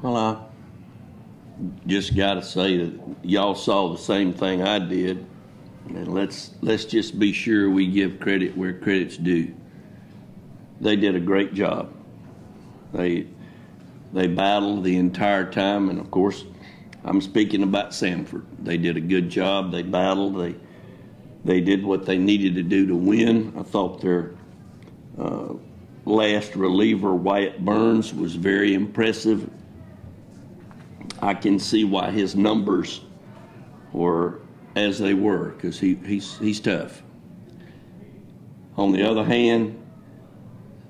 Well, I just got to say that y'all saw the same thing I did, and let's just be sure we give credit where credit's due. They did a great job. They battled the entire time, and of course, I'm speaking about Samford. They did a good job. They battled. They did what they needed to do to win. I thought their last reliever, Wyatt Burns, was very impressive. I can see why his numbers were as they were, because he's tough. On the other hand,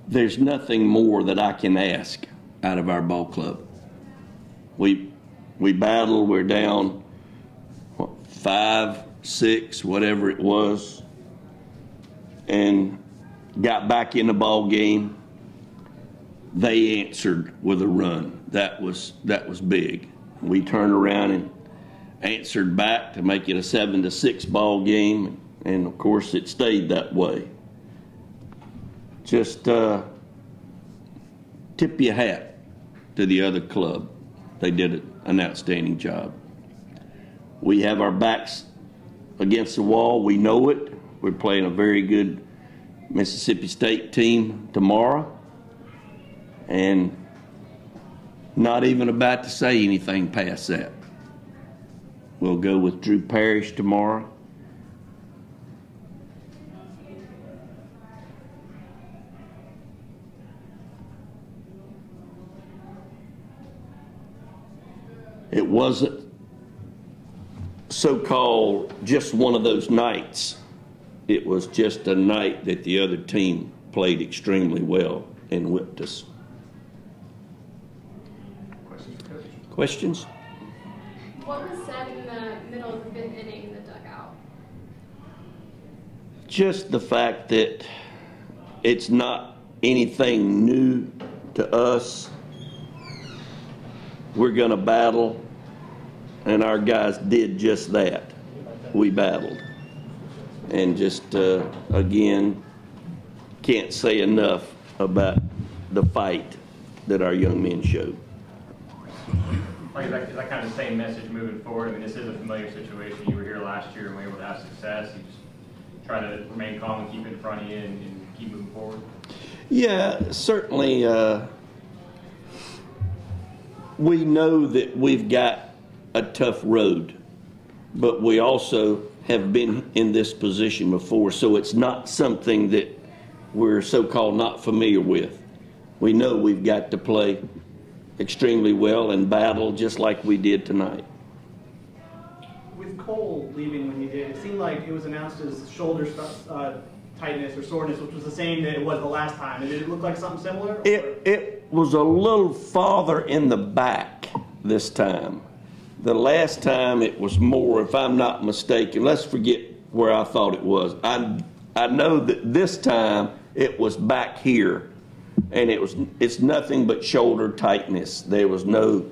there's nothing more that I can ask out of our ball club. We battled. We're down 5, 6, whatever it was, and got back in the ball game. They answered with a run. That was big. We turned around and answered back to make it a 7-6 ball game, and of course it stayed that way. Just tip your hat to the other club. They did an outstanding job. We have our backs against the wall. We know it. We're playing a very good Mississippi State team tomorrow, and not even about to say anything past that. We'll go with Drew Parrish tomorrow. It wasn't so-called just one of those nights. It was just a night that the other team played extremely well and whipped us. Questions? What was said in the middle of the 5th inning in the dugout? Just the fact that it's not anything new to us. We're going to battle, and our guys did just that. We battled. And just, again, can't say enough about the fight that our young men showed. Is that kind of the same message moving forward? I mean, this is a familiar situation. You were here last year and were able to have success. You just try to remain calm and keep it in front of you and keep moving forward? Yeah, certainly. We know that we've got a tough road, but we also have been in this position before, so it's not something that we're so-called not familiar with. We know we've got to play extremely well and battle just like we did tonight. With Cole leaving when he did, it seemed like it was announced as shoulder tightness or soreness, which was the same that it was the last time. And did it look like something similar? It was a little farther in the back this time. The last time it was more, if I'm not mistaken, let's forget where I thought it was. I know that this time it was back here, and it's nothing but shoulder tightness. There was no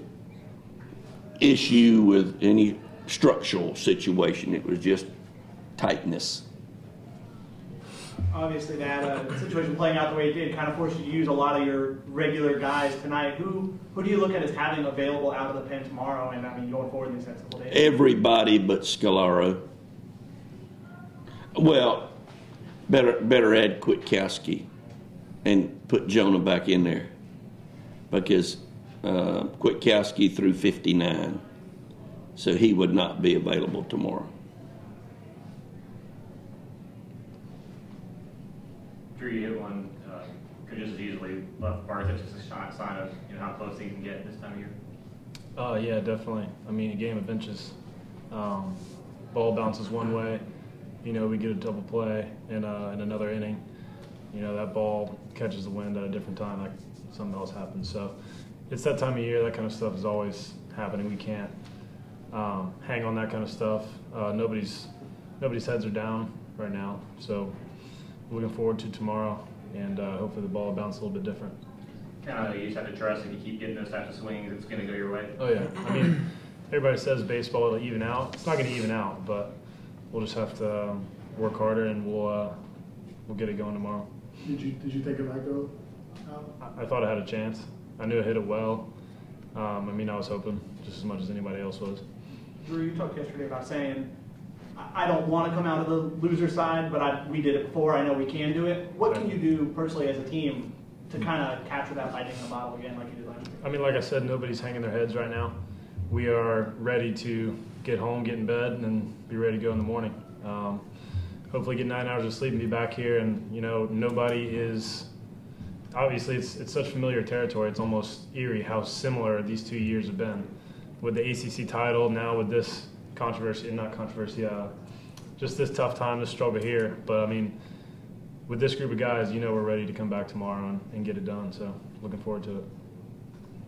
issue with any structural situation. It was just tightness. Obviously, that situation playing out the way it did kind of forced you to use a lot of your regular guys tonight. Who do you look at as having available out of the pen tomorrow, and I mean going forward in these next couple days? Everybody but Scalaro. Well, better add Kwiatkowski and put Jonah back in there, because Kwiatkowski threw 59, so he would not be available tomorrow. Drew, you hit one, could just as easily left bar. That's just a sign of how close he can get this time of year. Yeah, definitely. I mean, a game of inches. Ball bounces one way, we get a double play in another inning. That ball catches the wind at a different time, like something else happens. So it's that time of year. That kind of stuff is always happening. We can't hang on that kind of stuff. Nobody's heads are down right now. So looking forward to tomorrow, and hopefully the ball will bounce a little bit different. Kind of, you just have to trust if you keep getting those types of swings, it's going to go your way. Oh yeah, I mean, everybody says baseball will even out. It's not going to even out, but we'll just have to work harder, and we'll get it going tomorrow. Did you think it might go out? I thought I had a chance. I knew I hit it well. I mean, I was hoping just as much as anybody else was. Drew, you talked yesterday about saying, I don't want to come out of the loser side, but we did it before. I know we can do it. What can you do personally as a team to kind of capture that lightning in the bottle again like you did last year? I mean, like I said, nobody's hanging their heads right now. We are ready to get home, get in bed, and then be ready to go in the morning. Hopefully get 9 hours of sleep and be back here. And, you know, nobody is – obviously it's such familiar territory. It's almost eerie how similar these 2 years have been. With the ACC title, now with this just this tough time, this struggle here. But, I mean, with this group of guys, you know we're ready to come back tomorrow and get it done. So looking forward to it.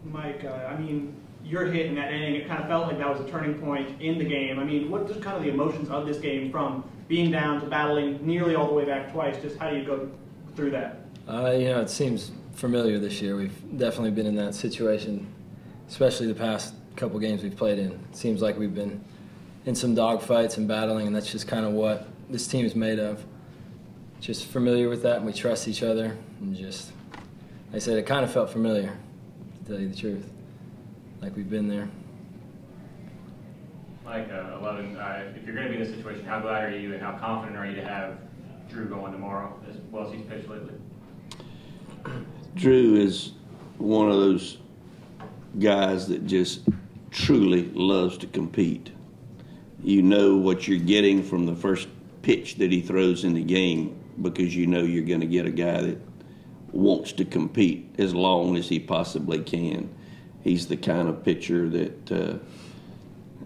Mike, I mean, your hit in that inning, it kind of felt like that was a turning point in the game. I mean, what are kind of the emotions of this game from being down to battling nearly all the way back twice? Just how do you go through that? You know, it seems familiar this year. We've definitely been in that situation, especially the past couple games we've played in. It seems like we've been in some dogfights and battling, and that's just kind of what this team is made of. Just familiar with that, and we trust each other. And just, like I said, it kind of felt familiar, to tell you the truth, like we've been there. Mike, 11, if you're going to be in this situation, how glad are you and how confident are you to have Drew going tomorrow as well as he's pitched lately? Drew is one of those guys that just truly loves to compete. You know what you're getting from the first pitch that he throws in the game because you know you're going to get a guy that wants to compete as long as he possibly can. He's the kind of pitcher that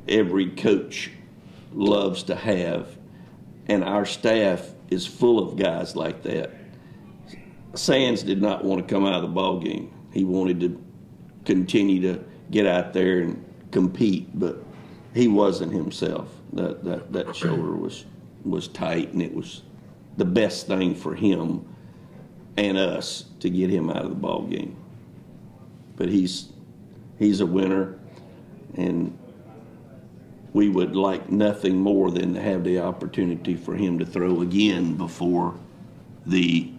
every coach loves to have, and our staff is full of guys like that. Sands did not want to come out of the ball game. He wanted to continue to get out there and compete, but he wasn't himself. That shoulder was tight, and it was the best thing for him and us to get him out of the ball game. But he's a winner, and we would like nothing more than to have the opportunity for him to throw again before the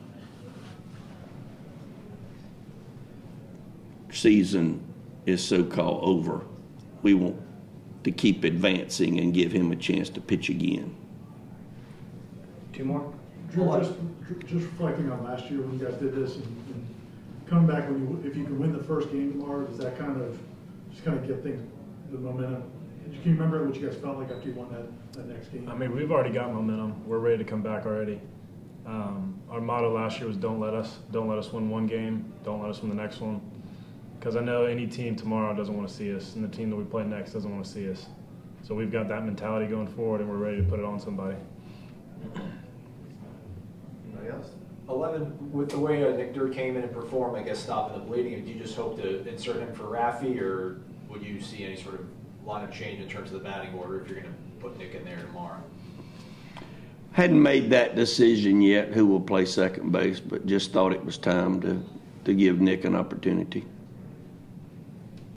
season is so-called over. We want to keep advancing and give him a chance to pitch again. Two more? Drew, just reflecting on last year when you guys did this and coming back, if you can win the first game tomorrow, does that kind of get things, the momentum? Can you remember what you guys felt like after you won that next game? I mean, we've already got momentum. We're ready to come back already. Our motto last year was don't let us win one game, don't let us win the next one. Because I know any team tomorrow doesn't want to see us, and the team that we play next doesn't want to see us. So we've got that mentality going forward, and we're ready to put it on somebody. Anybody else? 11, with the way Nick Durr came in and performed, I guess, stopping the bleeding, do you just hope to insert him for Raffy, or would you see any sort of line of change in terms of the batting order if you're going to put Nick in there tomorrow? Hadn't made that decision yet who will play second base, but just thought it was time to give Nick an opportunity.